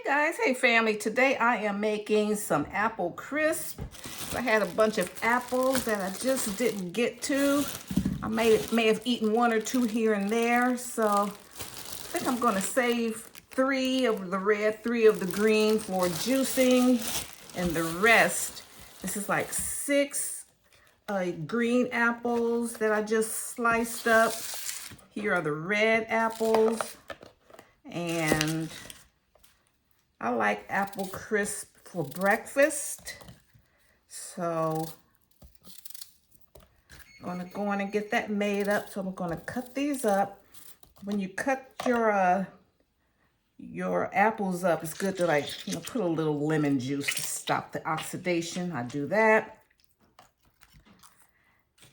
Guys, hey family, today I am making some apple crisp. I had a bunch of apples that I just didn't get to. I may have eaten one or two here and there, so I think I'm going to save 3 of the red, 3 of the green for juicing, and the rest, this is like 6 green apples that I just sliced up. Here are the red apples, and I like apple crisp for breakfast, so I'm going to go in and get that made up. So I'm going to cut these up. When you cut your apples up, it's good to put a little lemon juice to stop the oxidation. I do that.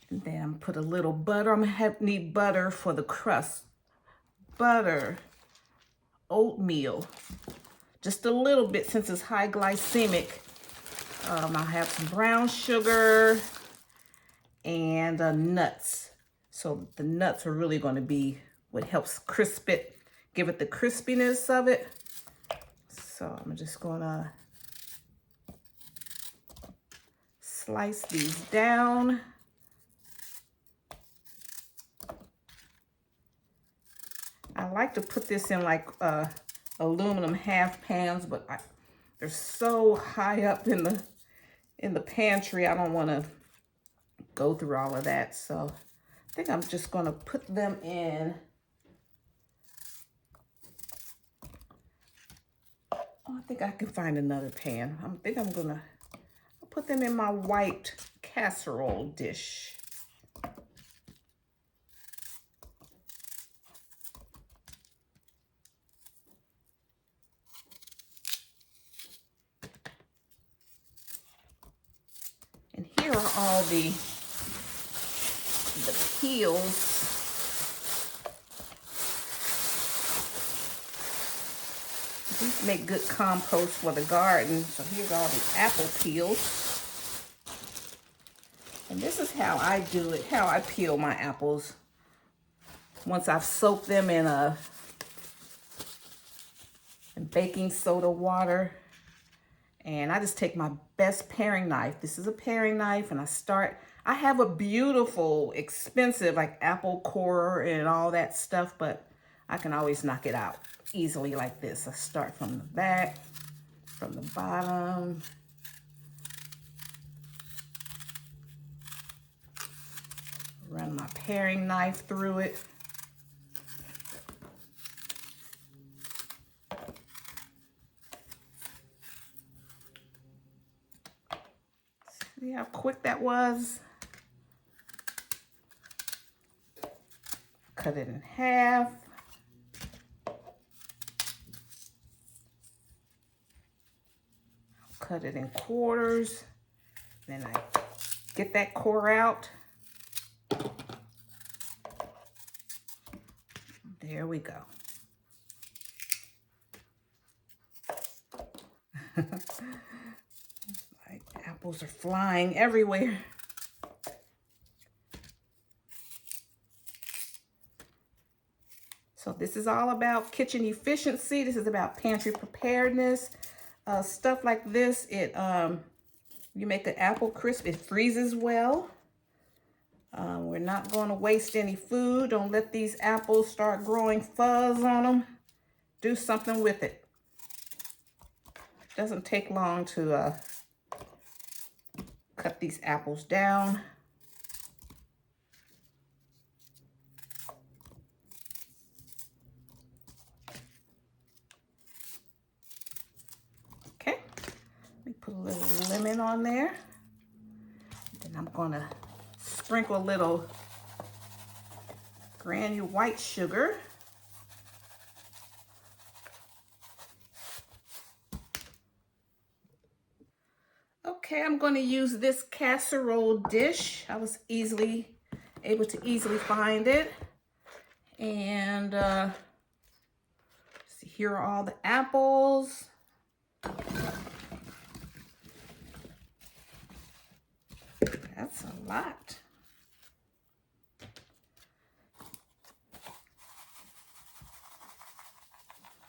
And then put a little butter. I'm going to need butter for the crust. Butter, oatmeal. Just a little bit since it's high glycemic. I'll have some brown sugar and nuts. So the nuts are really going to be what helps crisp it, give it the crispiness of it. So I'm just going to slice these down. I like to put this in like aluminum half pans, but they're so high up in the pantry. I don't want to go through all of that, so I think I'm just going to put them in. Oh, I think I can find another pan. I think I'm gonna put them in my white casserole dish. And here are all the peels. These make good compost for the garden. So here's all the apple peels. And this is how I do it, how I peel my apples. Once I've soaked them in baking soda water. And I just take my best paring knife. This is a paring knife, and I have a beautiful, expensive, like apple core and all that stuff, but I can always knock it out easily like this. I start from the back, from the bottom. Run my paring knife through it. See how quick that was? Cut it in half. Cut it in quarters. Then I get that core out. There we go. Like apples are flying everywhere. So this is all about kitchen efficiency. This is about pantry preparedness. Stuff like this, you make an apple crisp, it freezes well. We're not going to waste any food. Don't let these apples start growing fuzz on them. Do something with it. Doesn't take long to cut these apples down. Okay, let me put a little lemon on there. Then I'm gonna sprinkle a little granule white sugar. Okay, I'm going to use this casserole dish. I was able to easily find it. And see, here are all the apples. That's a lot.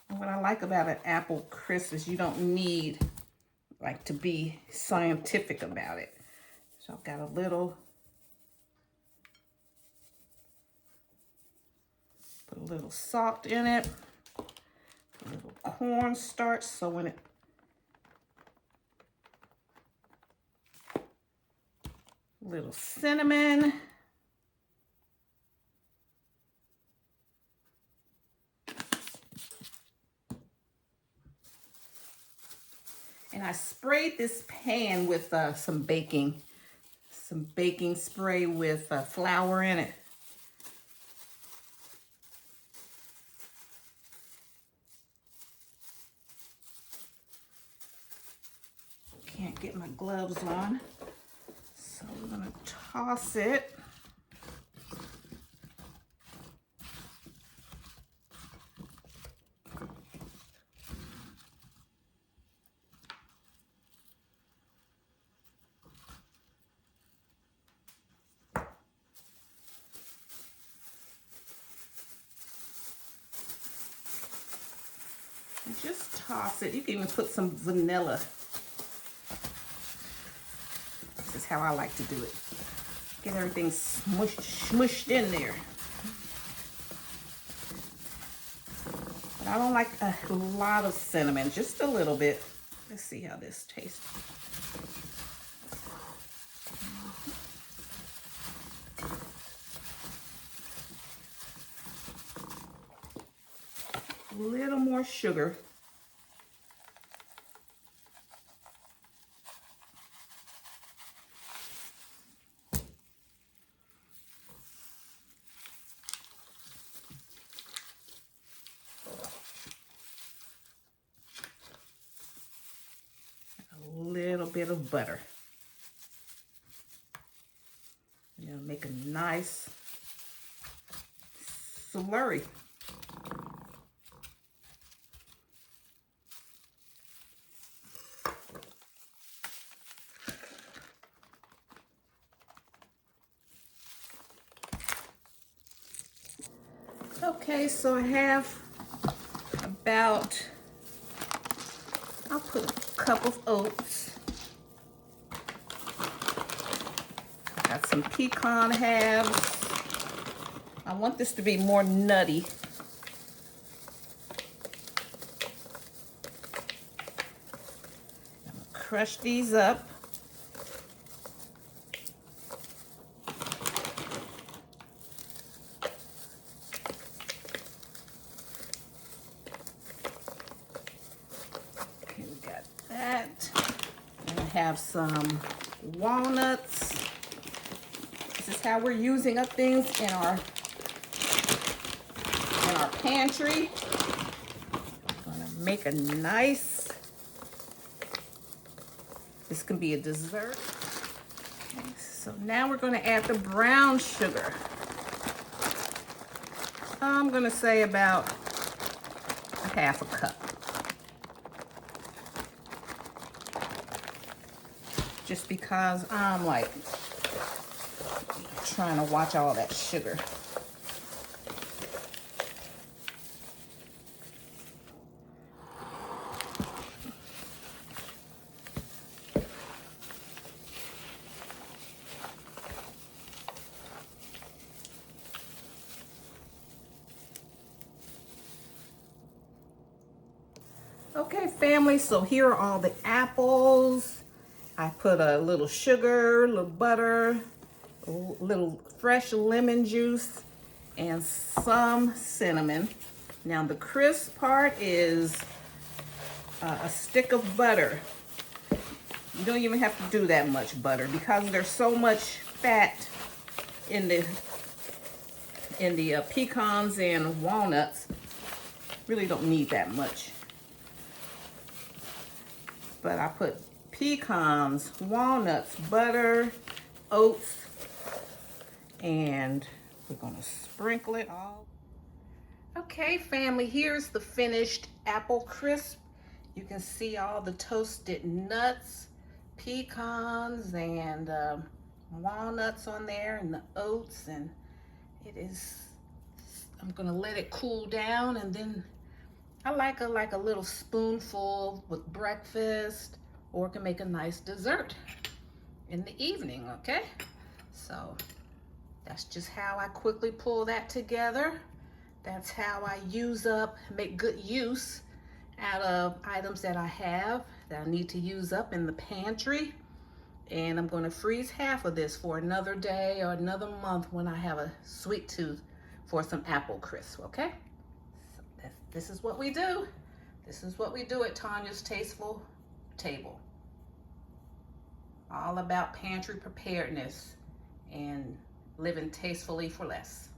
And what I like like about an apple crisp is you don't need like to be scientific about it. So I've got a little, put a little salt in it, a little cornstarch, so when it, little cinnamon, and I sprayed this pan with some baking spray with flour in it. Can't get my gloves on, so we're gonna toss it. And just toss it. You can even put some vanilla. This is how I like to do it. Get everything smushed in there. But I don't like a lot of cinnamon, just a little bit. Let's see how this tastes. A little more sugar. A little bit of butter. And it'll make a nice slurry. Okay, so I have about, I'll put a cup of oats. Got some pecan halves. I want this to be more nutty. I'm gonna crush these up. Have some walnuts. This is how we're using up things in our pantry. I'm gonna make a nice, this can be a dessert. Okay, so now we're gonna add the brown sugar. I'm gonna say about a half a cup. Just because I'm like trying to watch all that sugar. Okay, family, so here are all the apples. I put a little sugar, a little butter, a little fresh lemon juice, and some cinnamon. Now the crisp part is a stick of butter. You don't even have to do that much butter because there's so much fat in the pecans and walnuts. Really don't need that much. But I put pecans, walnuts, butter, oats, and we're gonna sprinkle it all. Okay, family, here's the finished apple crisp. You can see all the toasted nuts, pecans, and walnuts on there, and the oats, and it is, I'm gonna let it cool down and then I like a little spoonful with breakfast, or can make a nice dessert in the evening, okay? So that's just how I quickly pull that together. That's how I make good use out of items that I have that I need to use up in the pantry. And I'm gonna freeze half of this for another day or another month when I have a sweet tooth for some apple crisp, okay? So this is what we do. This is what we do at Tanya's Tasteful Table. All about pantry preparedness and living tastefully for less.